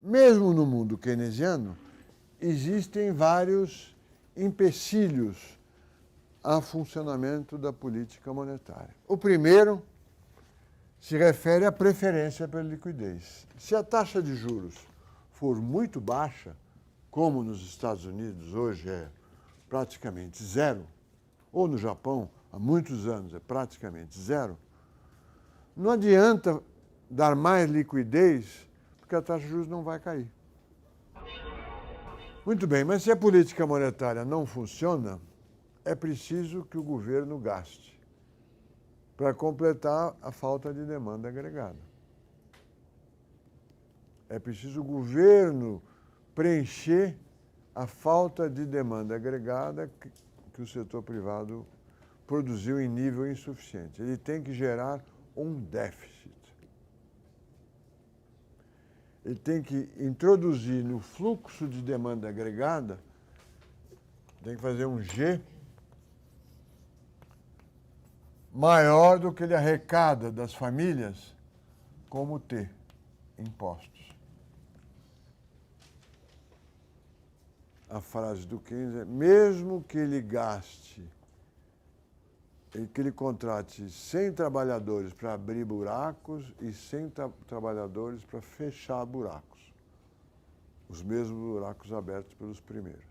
Mesmo no mundo keynesiano, existem vários empecilhos ao funcionamento da política monetária. O primeiro se refere à preferência pela liquidez. Se a taxa de juros for muito baixa, como nos Estados Unidos hoje é praticamente zero, ou no Japão há muitos anos é praticamente zero, não adianta dar mais liquidez, porque a taxa de juros não vai cair. Muito bem, mas se a política monetária não funciona, é preciso que o governo gaste para completar a falta de demanda agregada. É preciso o governo preencher a falta de demanda agregada que o setor privado produziu em nível insuficiente. Ele tem que gerar um déficit. Ele tem que introduzir no fluxo de demanda agregada, tem que fazer um G maior do que ele arrecada das famílias, como T, impostos. A frase do Keynes é, mesmo que ele gaste, que ele contrate 100 trabalhadores para abrir buracos e 100 trabalhadores para fechar buracos. Os mesmos buracos abertos pelos primeiros.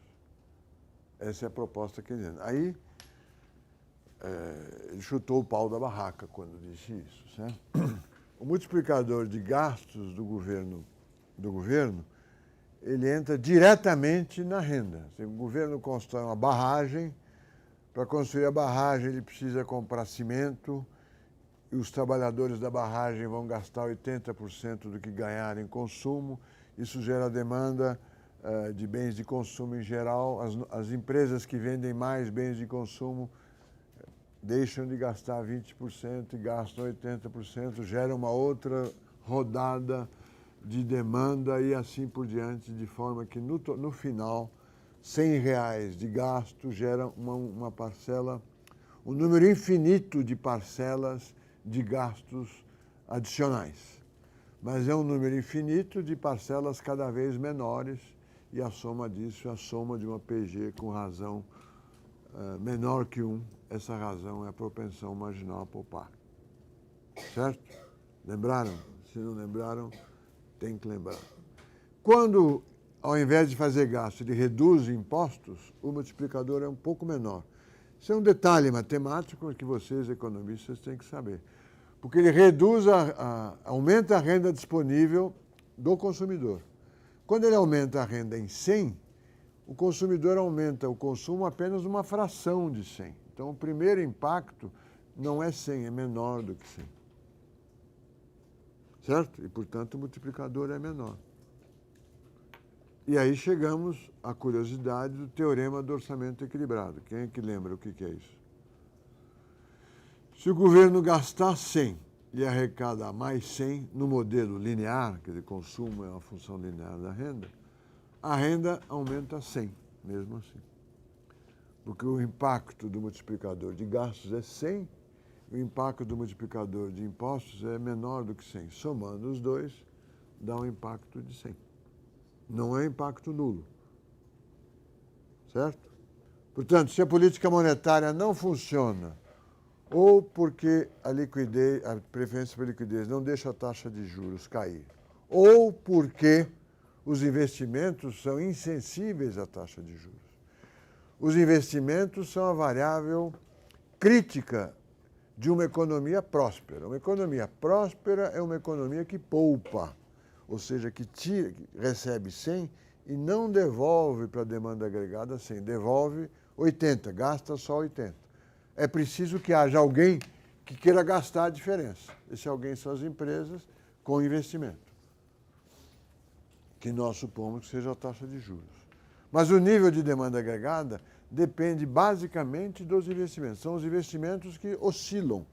Essa é a proposta keynesiana. Aí, ele chutou o pau da barraca quando disse isso, certo? O multiplicador de gastos do governo, ele entra diretamente na renda. Se o governo constrói uma barragem, para construir a barragem ele precisa comprar cimento e os trabalhadores da barragem vão gastar 80% do que ganharem em consumo. Isso gera demanda de bens de consumo em geral. As empresas que vendem mais bens de consumo deixam de gastar 20% e gastam 80%, gera uma outra rodada de demanda e assim por diante, de forma que no final, R$100 de gasto gera uma parcela, um número infinito de parcelas de gastos adicionais. Mas é um número infinito de parcelas cada vez menores e a soma disso é a soma de uma PG com razão menor que 1. Essa razão é a propensão marginal a poupar. Certo? Lembraram? Se não lembraram, tem que lembrar. Quando, ao invés de fazer gasto, ele reduz impostos, o multiplicador é um pouco menor. Isso é um detalhe matemático que vocês, economistas, têm que saber. Porque ele reduz, aumenta a renda disponível do consumidor. Quando ele aumenta a renda em 100, o consumidor aumenta o consumo apenas uma fração de 100. Então, o primeiro impacto não é 100, é menor do que 100. Certo? E, portanto, o multiplicador é menor. E aí chegamos à curiosidade do teorema do orçamento equilibrado. Quem é que lembra o que é isso? Se o governo gastar 100 e arrecadar mais 100 no modelo linear, quer dizer, consumo é uma função linear da renda, a renda aumenta 100, mesmo assim. Porque o impacto do multiplicador de gastos é 100, o impacto do multiplicador de impostos é menor do que 100. Somando os dois, dá um impacto de 100. Não é impacto nulo. Certo? Portanto, se a política monetária não funciona, ou porque a preferência pela liquidez não deixa a taxa de juros cair, ou porque os investimentos são insensíveis à taxa de juros. Os investimentos são a variável crítica de uma economia próspera. Uma economia próspera é uma economia que poupa, ou seja, que recebe 100 e não devolve para a demanda agregada 100, devolve 80, gasta só 80. É preciso que haja alguém que queira gastar a diferença. Esse alguém são as empresas com investimento, que nós supomos que seja a taxa de juros. Mas o nível de demanda agregada depende basicamente dos investimentos. São os investimentos que oscilam.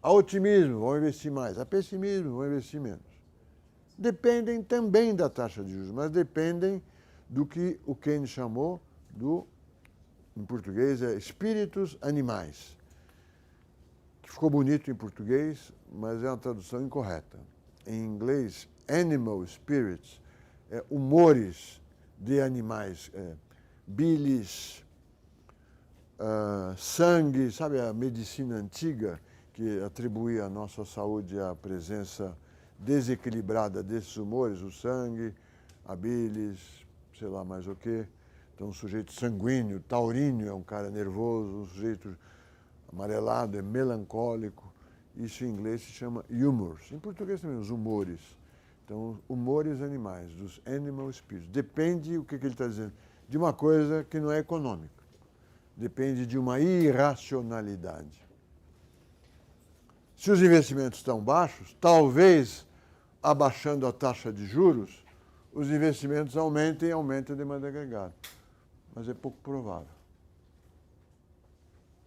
A otimismo, vão investir mais. A pessimismo, vão investir menos. Dependem também da taxa de juros, mas dependem do que o Keynes chamou em português, espíritos animais. Que ficou bonito em português, mas é uma tradução incorreta. Em inglês, animal spirits humores de animais, bilis, sangue, sabe a medicina antiga que atribuía à nossa saúde a presença desequilibrada desses humores, o sangue, a bilis, sei lá mais o quê. Então, um sujeito sanguíneo, tauríneo é um cara nervoso, um sujeito amarelado é melancólico. Isso em inglês se chama humors. Em português também, os humores. Então, humores animais, dos animal spirits. Depende, o que ele está dizendo, de uma coisa que não é econômica. Depende de uma irracionalidade. Se os investimentos estão baixos, talvez, abaixando a taxa de juros, os investimentos aumentem e aumentem a demanda agregada. Mas é pouco provável.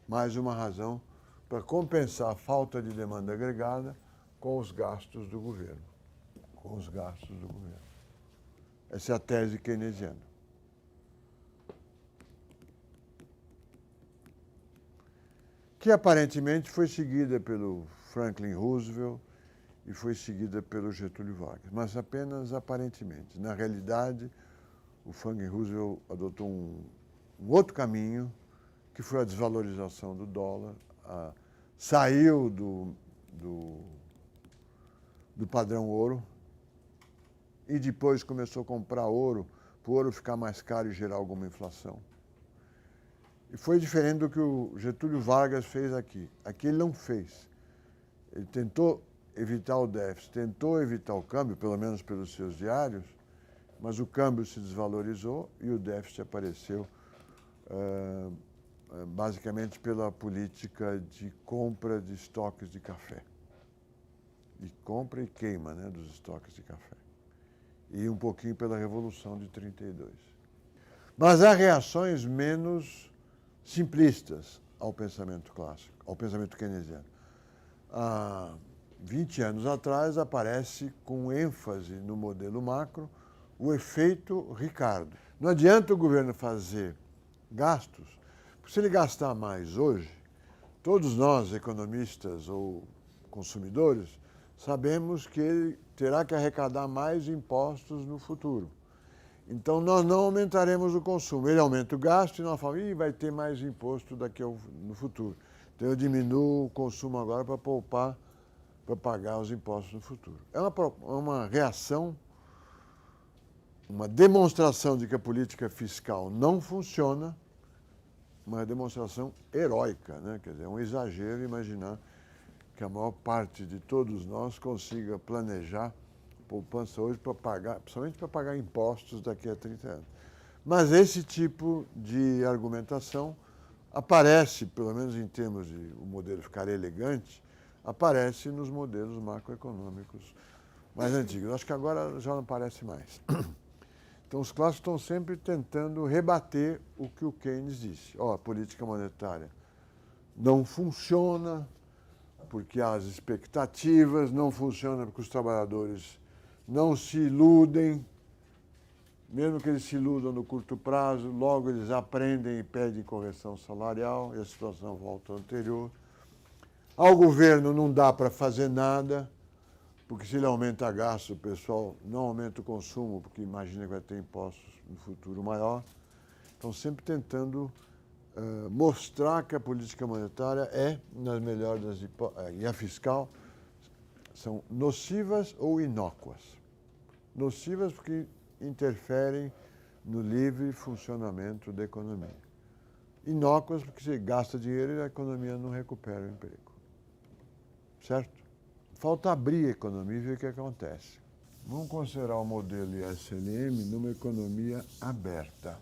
Mais uma razão para compensar a falta de demanda agregada com os gastos do governo. Com os gastos do governo. Essa é a tese keynesiana. Que aparentemente foi seguida pelo Franklin Roosevelt e foi seguida pelo Getúlio Vargas, mas apenas aparentemente. Na realidade, o Franklin Roosevelt adotou um outro caminho, que foi a desvalorização do dólar, saiu do padrão ouro e depois começou a comprar ouro, para o ouro ficar mais caro e gerar alguma inflação. E foi diferente do que o Getúlio Vargas fez aqui. Aqui ele não fez. Ele tentou evitar o déficit, tentou evitar o câmbio, pelo menos pelos seus diários, mas o câmbio se desvalorizou e o déficit apareceu basicamente pela política de compra de estoques de café. De compra e queima, né, dos estoques de café. E um pouquinho pela Revolução de 32. Mas há reações menos simplistas ao pensamento clássico, ao pensamento keynesiano. Há 20 anos atrás aparece com ênfase no modelo macro o efeito Ricardo. Não adianta o governo fazer gastos, porque se ele gastar mais hoje, todos nós, economistas ou consumidores, sabemos que ele terá que arrecadar mais impostos no futuro. Então, nós não aumentaremos o consumo. Ele aumenta o gasto e nós falamos, vai ter mais imposto no futuro. Então, eu diminuo o consumo agora para poupar, para pagar os impostos no futuro. É uma reação, uma demonstração de que a política fiscal não funciona, uma demonstração heróica, né? Quer dizer, é um exagero imaginar que a maior parte de todos nós consiga planejar poupança hoje para pagar, principalmente para pagar impostos daqui a 30 anos. Mas esse tipo de argumentação aparece, pelo menos em termos de o modelo ficar elegante, aparece nos modelos macroeconômicos mais antigos. Acho que agora já não aparece mais. Então, os clássicos estão sempre tentando rebater o que o Keynes disse. A política monetária não funciona porque há as expectativas, não funciona porque os trabalhadores não se iludem, mesmo que eles se iludam no curto prazo, logo eles aprendem e pedem correção salarial e a situação volta ao anterior. Ao governo não dá para fazer nada, porque se ele aumenta gasto, o pessoal não aumenta o consumo, porque imagina que vai ter impostos no futuro maior. Estão sempre tentando mostrar que a política monetária é, nas melhores das hipóteses, e a fiscal, são nocivas ou inócuas. Nocivas porque interferem no livre funcionamento da economia. Inócuas porque você gasta dinheiro e a economia não recupera o emprego. Certo? Falta abrir a economia e ver o que acontece. Vamos considerar o modelo ISLM numa economia aberta.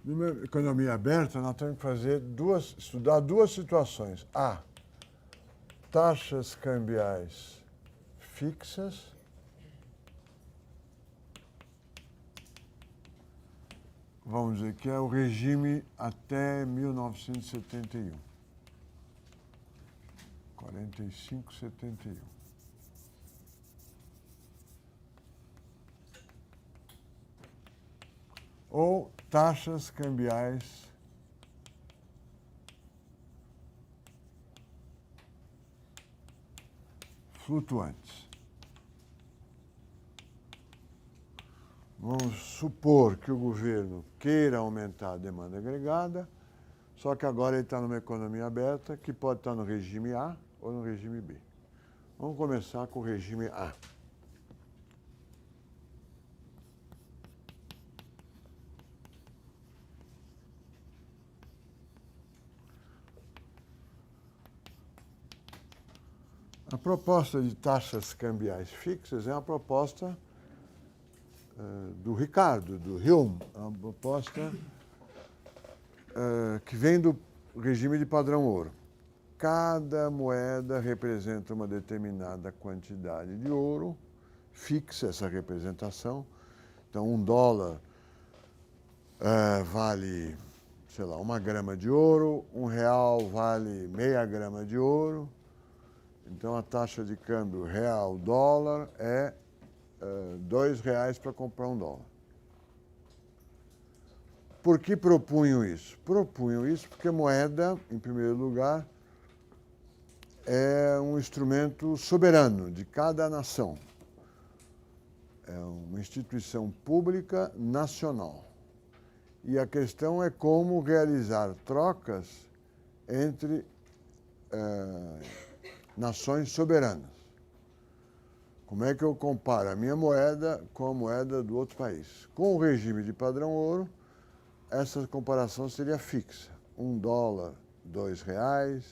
Numa economia aberta, nós temos que estudar duas situações. A, taxas cambiais fixas vamos dizer que é o regime até 1971. 45,71. Ou taxas cambiais flutuantes. Vamos supor que o governo queira aumentar a demanda agregada, só que agora ele está numa economia aberta que pode estar no regime A ou no regime B. Vamos começar com o regime A. A proposta de taxas cambiais fixas é uma proposta do Ricardo, do Hilm, é uma proposta que vem do regime de padrão ouro. Cada moeda representa uma determinada quantidade de ouro, fixa essa representação. Então, $1 vale, sei lá, 1 grama de ouro, R$1 vale meia grama de ouro. Então, a taxa de câmbio real-dólar é R$2 para comprar $1. Por que propunham isso? Propunham isso porque a moeda, em primeiro lugar, é um instrumento soberano de cada nação. É uma instituição pública nacional. E a questão é como realizar trocas entre nações soberanas. Como é que eu comparo a minha moeda com a moeda do outro país? Com o regime de padrão ouro, essa comparação seria fixa. $1, R$2,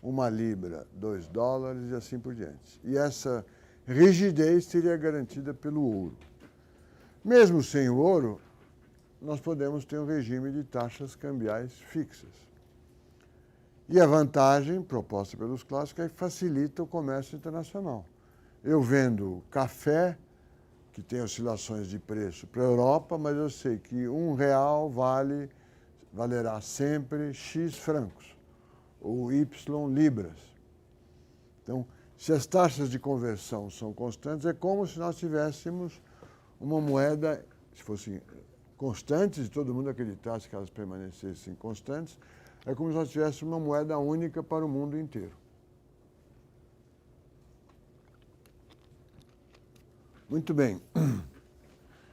1 libra, $2 e assim por diante. E essa rigidez seria garantida pelo ouro. Mesmo sem o ouro, nós podemos ter um regime de taxas cambiais fixas. E a vantagem proposta pelos clássicos é que facilita o comércio internacional. Eu vendo café, que tem oscilações de preço para a Europa, mas eu sei que R$1 valerá sempre X francos, ou Y libras. Então, se as taxas de conversão são constantes, é como se nós tivéssemos uma moeda, se fossem constantes, e todo mundo acreditasse que elas permanecessem constantes, é como se nós tivéssemos uma moeda única para o mundo inteiro. Muito bem.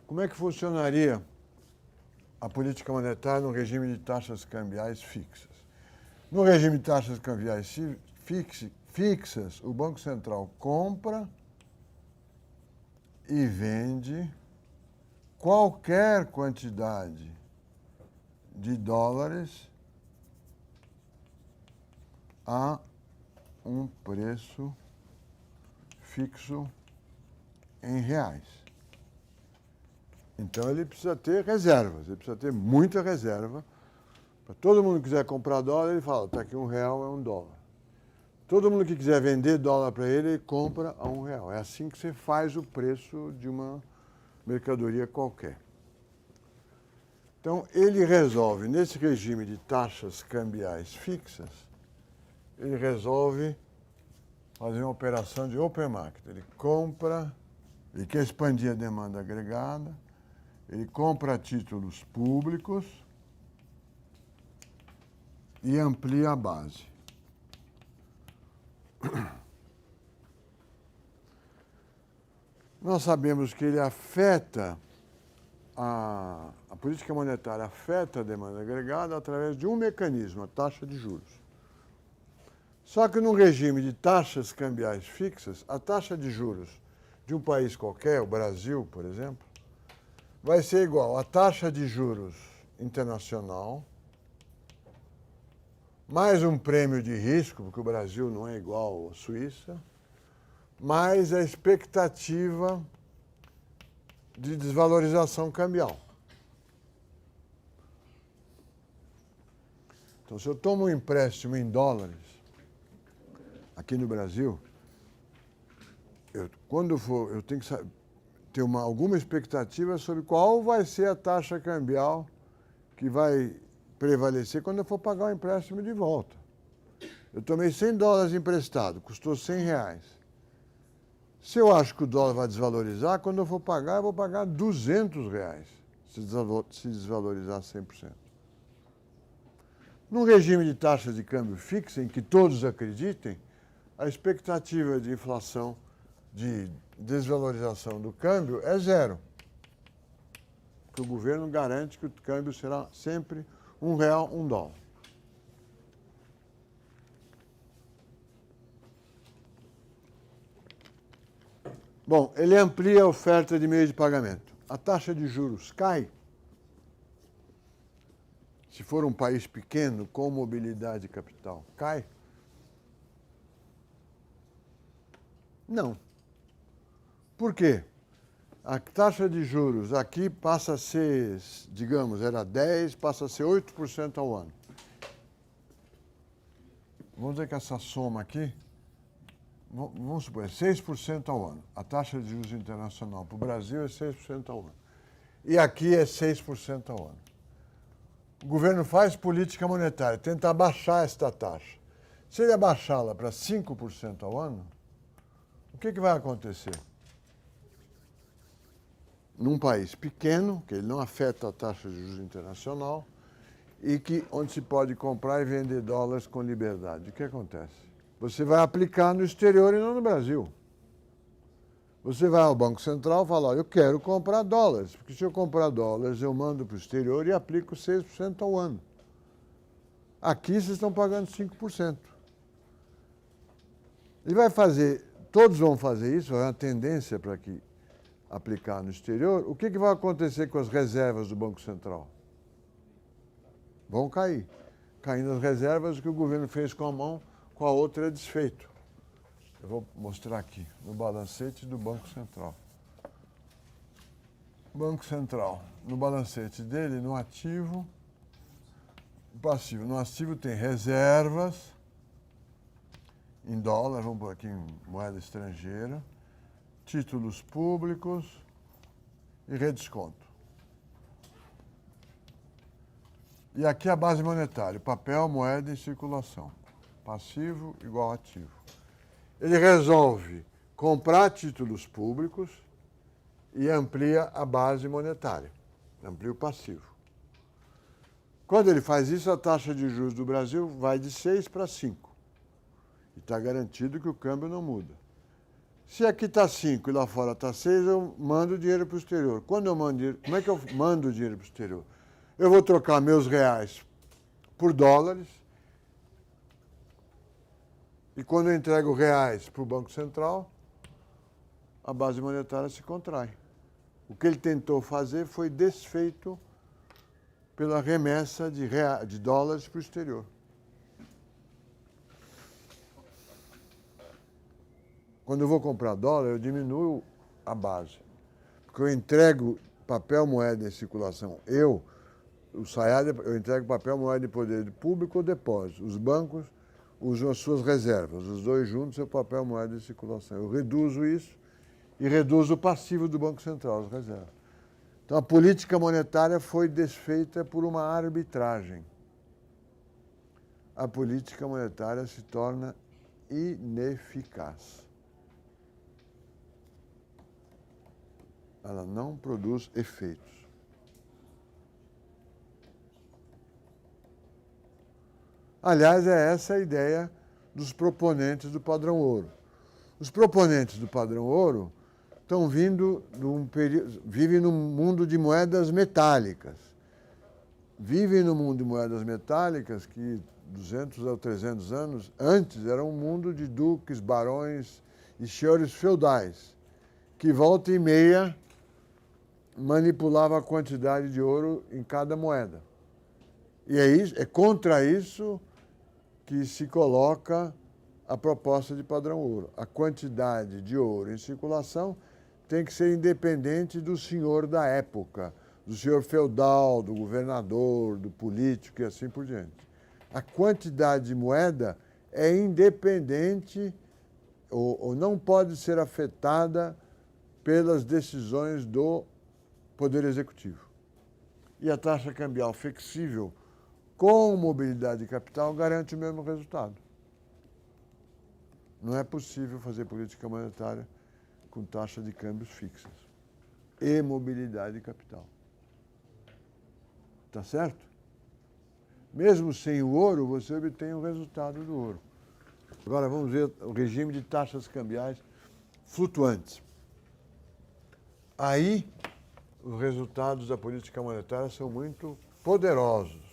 Como é que funcionaria a política monetária no regime de taxas cambiais fixas? No regime de taxas cambiais fixas, o Banco Central compra e vende qualquer quantidade de dólares a um preço fixo em reais. Então, ele precisa ter reservas, ele precisa ter muita reserva. Para todo mundo que quiser comprar dólar, ele fala, está aqui R$1 é $1. Todo mundo que quiser vender dólar para ele, ele compra a R$1. É assim que você faz o preço de uma mercadoria qualquer. Então, ele resolve, nesse regime de taxas cambiais fixas, ele resolve fazer uma operação de open market. Ele compra, ele quer expandir a demanda agregada, ele compra títulos públicos e amplia a base. Nós sabemos que ele afeta, a política monetária afeta a demanda agregada através de um mecanismo, a taxa de juros. Só que num regime de taxas cambiais fixas, a taxa de juros de um país qualquer, o Brasil, por exemplo, vai ser igual à taxa de juros internacional, mais um prêmio de risco, porque o Brasil não é igual à Suíça, mais a expectativa de desvalorização cambial. Então, se eu tomo um empréstimo em dólares, aqui no Brasil, eu tenho que ter alguma expectativa sobre qual vai ser a taxa cambial que vai prevalecer quando eu for pagar o empréstimo de volta. Eu tomei 100 dólares emprestado, custou 100 reais. Se eu acho que o dólar vai desvalorizar, quando eu for pagar, eu vou pagar 200 reais, se desvalorizar 100%. Num regime de taxa de câmbio fixa, em que todos acreditem, a expectativa de inflação, de desvalorização do câmbio é zero. Porque o governo garante que o câmbio será sempre R$1, $1. Bom, ele amplia a oferta de meios de pagamento. A taxa de juros cai. Se for um país pequeno, com mobilidade de capital, cai? Não. Por quê? A taxa de juros aqui passa a ser, digamos, era 10%, passa a ser 8% ao ano. Vamos dizer que essa soma aqui, vamos supor, é 6% ao ano. A taxa de juros internacional para o Brasil é 6% ao ano. E aqui é 6% ao ano. O governo faz política monetária, tenta abaixar esta taxa. Se ele abaixá-la para 5% ao ano, o que vai acontecer? Num país pequeno, que ele não afeta a taxa de juros internacional, e onde se pode comprar e vender dólares com liberdade. O que acontece? Você vai aplicar no exterior e não no Brasil. Você vai ao Banco Central e fala, olha, eu quero comprar dólares, porque se eu comprar dólares, eu mando para o exterior e aplico 6% ao ano. Aqui vocês estão pagando 5%. Ele vai fazer, todos vão fazer isso, é uma tendência para que aplicar no exterior. O que vai acontecer com as reservas do Banco Central? Vão cair. Caindo as reservas, o que o governo fez com a mão, com a outra é desfeito. Eu vou mostrar aqui, no balancete do Banco Central. Banco Central, no balancete dele, no ativo, passivo. No ativo tem reservas em dólar, vamos pôr aqui em moeda estrangeira, títulos públicos e redesconto. E aqui a base monetária, papel, moeda em circulação. Passivo igual ativo. Ele resolve comprar títulos públicos e amplia a base monetária, amplia o passivo. Quando ele faz isso, a taxa de juros do Brasil vai de 6 para 5. E está garantido que o câmbio não muda. Se aqui está 5 e lá fora está 6, eu mando o dinheiro para o exterior. Quando eu mando dinheiro, como é que eu mando o dinheiro para o exterior? Eu vou trocar meus reais por dólares. E quando eu entrego reais para o Banco Central, a base monetária se contrai. O que ele tentou fazer foi desfeito pela remessa de dólares para o exterior. Quando eu vou comprar dólar, eu diminuo a base. Porque eu entrego papel, moeda em circulação. O Sayad, eu entrego papel, moeda de poder público ou depósito. Os bancos usam as suas reservas. Os dois juntos é o papel, moeda de circulação. Eu reduzo isso e reduzo o passivo do Banco Central, as reservas. Então, a política monetária foi desfeita por uma arbitragem. A política monetária se torna ineficaz. Ela não produz efeitos. Aliás, é essa a ideia dos proponentes do padrão ouro. Os proponentes do padrão ouro estão vindo de um período, vivem num mundo de moedas metálicas. Vivem no mundo de moedas metálicas que 200 a 300 anos antes era um mundo de duques, barões e senhores feudais, que volta e meia manipulava a quantidade de ouro em cada moeda. E é contra isso que se coloca a proposta de padrão ouro. A quantidade de ouro em circulação tem que ser independente do senhor da época, do senhor feudal, do governador, do político e assim por diante. A quantidade de moeda é independente ou não pode ser afetada pelas decisões do Poder Executivo. E a taxa cambial flexível com mobilidade de capital garante o mesmo resultado. Não é possível fazer política monetária com taxa de câmbios fixas e mobilidade de capital. Tá certo? Mesmo sem o ouro, você obtém o resultado do ouro. Agora vamos ver o regime de taxas cambiais flutuantes. Aí, os resultados da política monetária são muito poderosos.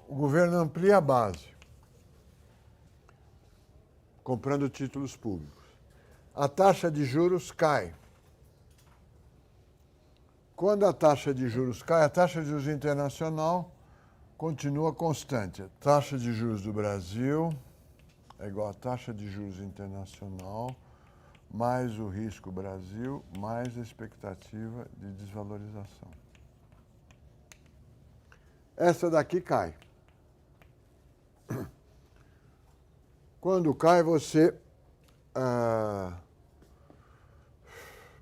O governo amplia a base, comprando títulos públicos. A taxa de juros cai. Quando a taxa de juros cai, a taxa de juros internacional continua constante. A taxa de juros do Brasil é igual à taxa de juros internacional, mais o risco Brasil, mais a expectativa de desvalorização. Essa daqui cai. Quando cai, você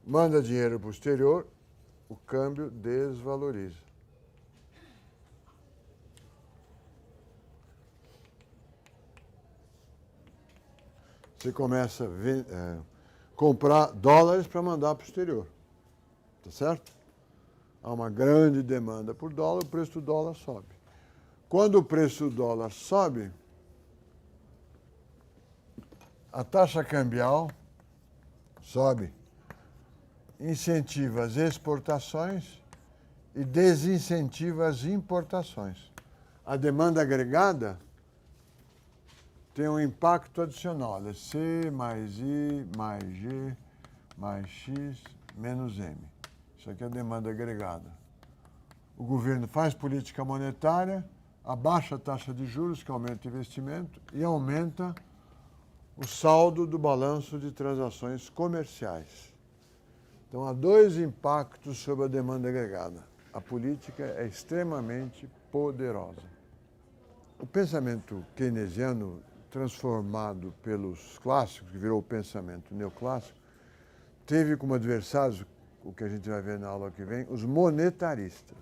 manda dinheiro para o exterior, o câmbio desvaloriza. Você começa a comprar dólares para mandar para o exterior. Tá certo? Há uma grande demanda por dólar, o preço do dólar sobe. Quando o preço do dólar sobe, a taxa cambial sobe, incentiva as exportações e desincentiva as importações. A demanda agregada tem um impacto adicional. Olha, C mais I mais G mais X menos M. Isso aqui é a demanda agregada. O governo faz política monetária, abaixa a taxa de juros, que aumenta o investimento, e aumenta o saldo do balanço de transações comerciais. Então, há dois impactos sobre a demanda agregada. A política é extremamente poderosa. O pensamento keynesiano, transformado pelos clássicos, que virou o pensamento neoclássico, teve como adversários, o que a gente vai ver na aula que vem, os monetaristas.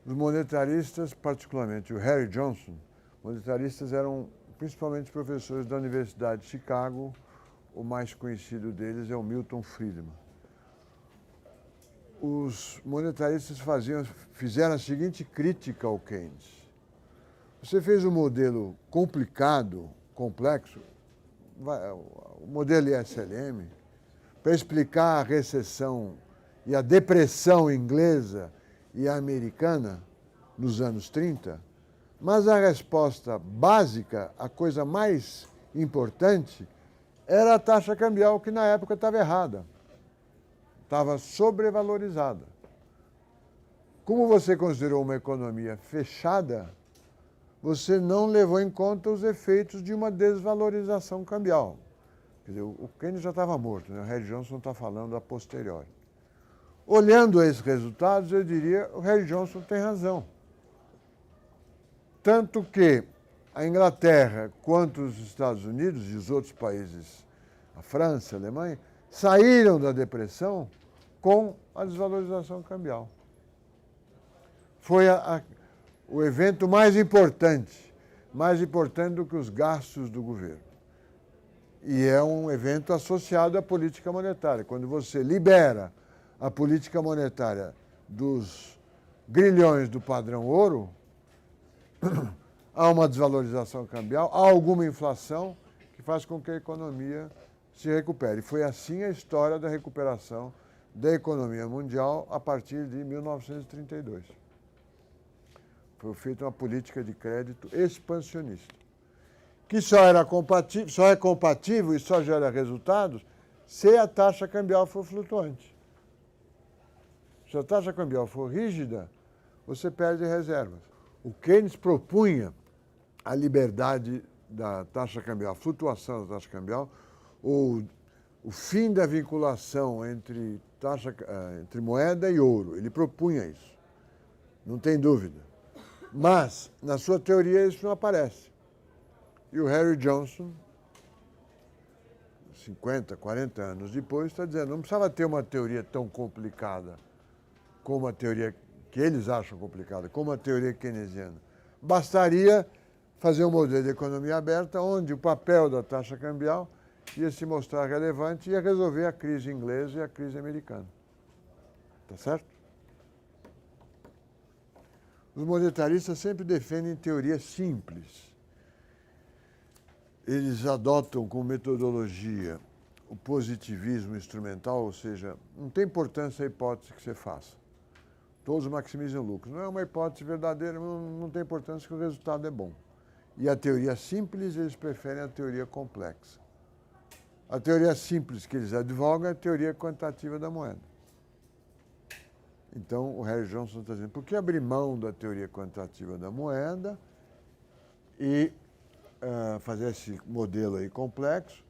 Os monetaristas, particularmente o Harry Johnson, monetaristas eram principalmente professores da Universidade de Chicago. O mais conhecido deles é o Milton Friedman. Os monetaristas fizeram a seguinte crítica ao Keynes. Você fez um modelo complicado, complexo, o modelo ISLM, para explicar a recessão e a depressão inglesa e americana nos anos 30, mas a resposta básica, a coisa mais importante, era a taxa cambial, que na época estava errada, estava sobrevalorizada. Como você considerou uma economia fechada, você não levou em conta os efeitos de uma desvalorização cambial. Quer dizer, o Keynes já estava morto, né? O Harry Johnson está falando a posteriori. Olhando esses resultados, eu diria que o Harry Johnson tem razão. Tanto que a Inglaterra, quanto os Estados Unidos e os outros países, a França, a Alemanha, saíram da depressão com a desvalorização cambial. Foi o evento mais importante do que os gastos do governo. E é um evento associado à política monetária. Quando você libera a política monetária dos grilhões do padrão ouro, há uma desvalorização cambial, há alguma inflação que faz com que a economia se recupere. Foi assim a história da recuperação da economia mundial a partir de 1932. Foi feita uma política de crédito expansionista, que só é compatível e só gera resultados se a taxa cambial for flutuante. Se a taxa cambial for rígida, você perde reservas. O Keynes propunha a liberdade da taxa cambial, a flutuação da taxa cambial, ou o fim da vinculação entre moeda e ouro. Ele propunha isso, não tem dúvida. Mas, na sua teoria, isso não aparece. E o Harry Johnson 50, 40 anos depois, está dizendo, não precisava ter uma teoria tão complicada como a teoria que eles acham complicada, como a teoria keynesiana. Bastaria fazer um modelo de economia aberta onde o papel da taxa cambial ia se mostrar relevante e ia resolver a crise inglesa e a crise americana. Tá certo? Os monetaristas sempre defendem teorias simples. Eles adotam como metodologia o positivismo instrumental, ou seja, não tem importância a hipótese que você faça. Todos maximizam lucros. Não é uma hipótese verdadeira, não tem importância que o resultado é bom. E a teoria simples, eles preferem a teoria complexa. A teoria simples que eles advogam é a teoria quantitativa da moeda. Então, o Harry Johnson está dizendo, por que abrir mão da teoria quantitativa da moeda e fazer esse modelo aí complexo,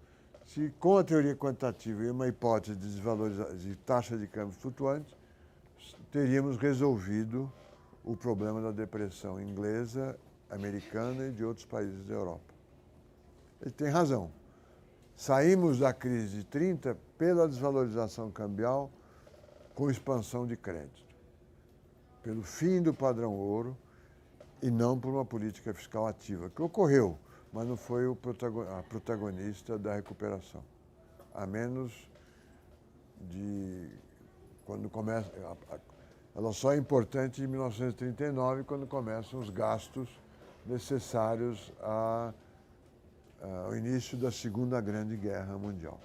se com a teoria quantitativa e uma hipótese de taxa de câmbio flutuante, teríamos resolvido o problema da depressão inglesa, americana e de outros países da Europa. Ele tem razão. Saímos da crise de 30 pela desvalorização cambial com expansão de crédito, pelo fim do padrão ouro e não por uma política fiscal ativa, que ocorreu, mas não foi a protagonista da recuperação. A menos de quando começa... Ela só é importante em 1939, quando começam os gastos necessários ao início da Segunda Grande Guerra Mundial.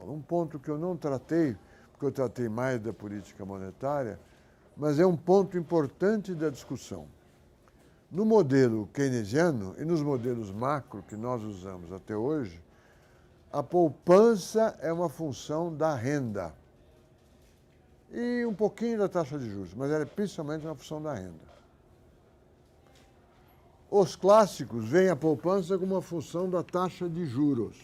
Um ponto que eu não tratei, porque eu tratei mais da política monetária, mas é um ponto importante da discussão. No modelo keynesiano e nos modelos macro que nós usamos até hoje, a poupança é uma função da renda e um pouquinho da taxa de juros, mas ela é principalmente uma função da renda. Os clássicos veem a poupança como uma função da taxa de juros.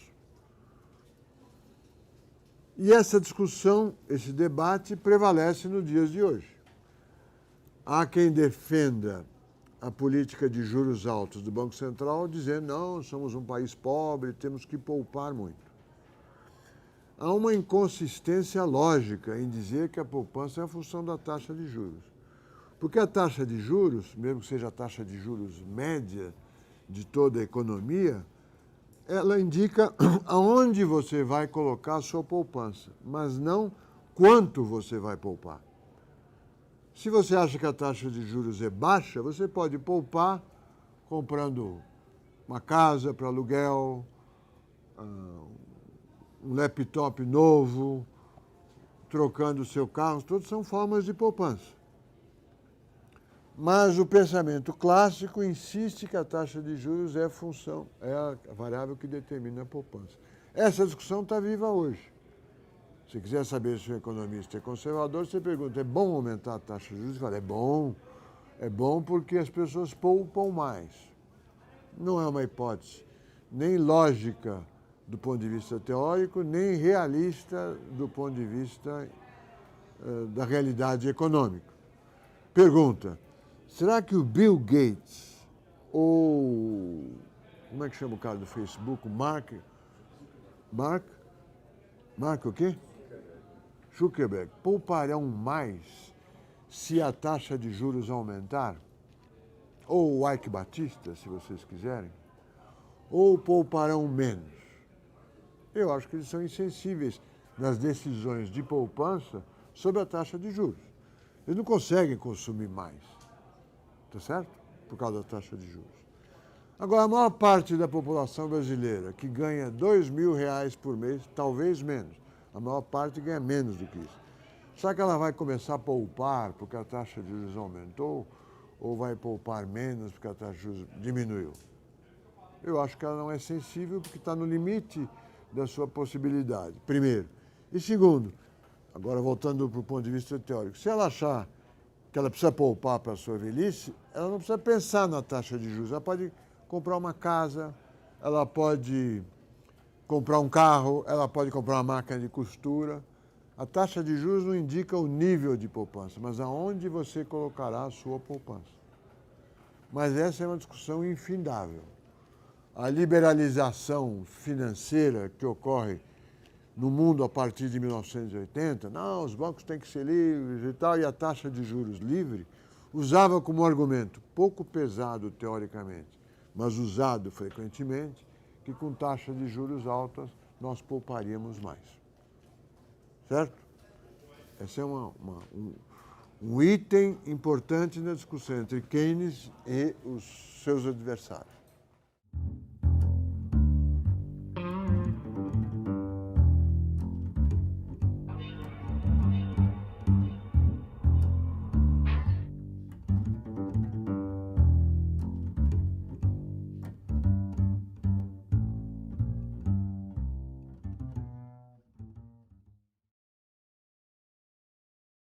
E essa discussão, esse debate prevalece nos dias de hoje. Há quem defenda a política de juros altos do Banco Central, dizendo, não, somos um país pobre, temos que poupar muito. Há uma inconsistência lógica em dizer que a poupança é a função da taxa de juros. Porque a taxa de juros, mesmo que seja a taxa de juros média de toda a economia, ela indica aonde você vai colocar a sua poupança, mas não quanto você vai poupar. Se você acha que a taxa de juros é baixa, você pode poupar comprando uma casa para aluguel, um laptop novo, trocando o seu carro, todas são formas de poupança. Mas o pensamento clássico insiste que a taxa de juros é a variável que determina a poupança. Essa discussão está viva hoje. Se quiser saber se o economista é conservador, você pergunta, é bom aumentar a taxa de juros? Ele fala, é bom porque as pessoas poupam mais. Não é uma hipótese nem lógica do ponto de vista teórico, nem realista do ponto de vista da realidade econômica. Pergunta, será que o Bill Gates ou, como é que chama o cara do Facebook, Mark o quê? Zuckerberg, pouparão mais se a taxa de juros aumentar? Ou o Ike Batista, se vocês quiserem? Ou pouparão menos? Eu acho que eles são insensíveis nas decisões de poupança sobre a taxa de juros. Eles não conseguem consumir mais, tá certo? Por causa da taxa de juros. Agora, a maior parte da população brasileira que ganha R$2.000 por mês, talvez menos, a maior parte ganha menos do que isso. Será que ela vai começar a poupar porque a taxa de juros aumentou? Ou vai poupar menos porque a taxa de juros diminuiu? Eu acho que ela não é sensível porque está no limite da sua possibilidade, primeiro. E segundo, agora voltando para o ponto de vista teórico, se ela achar que ela precisa poupar para a sua velhice, ela não precisa pensar na taxa de juros. Ela pode comprar uma casa, ela pode comprar um carro, ela pode comprar uma máquina de costura. A taxa de juros não indica o nível de poupança, mas aonde você colocará a sua poupança. Mas essa é uma discussão infindável. A liberalização financeira que ocorre no mundo a partir de 1980, não, os bancos têm que ser livres e tal, e a taxa de juros livre, usava como argumento, pouco pesado teoricamente, mas usado frequentemente, que com taxa de juros altas nós pouparíamos mais. Certo? Esse é um item importante na discussão entre Keynes e os seus adversários.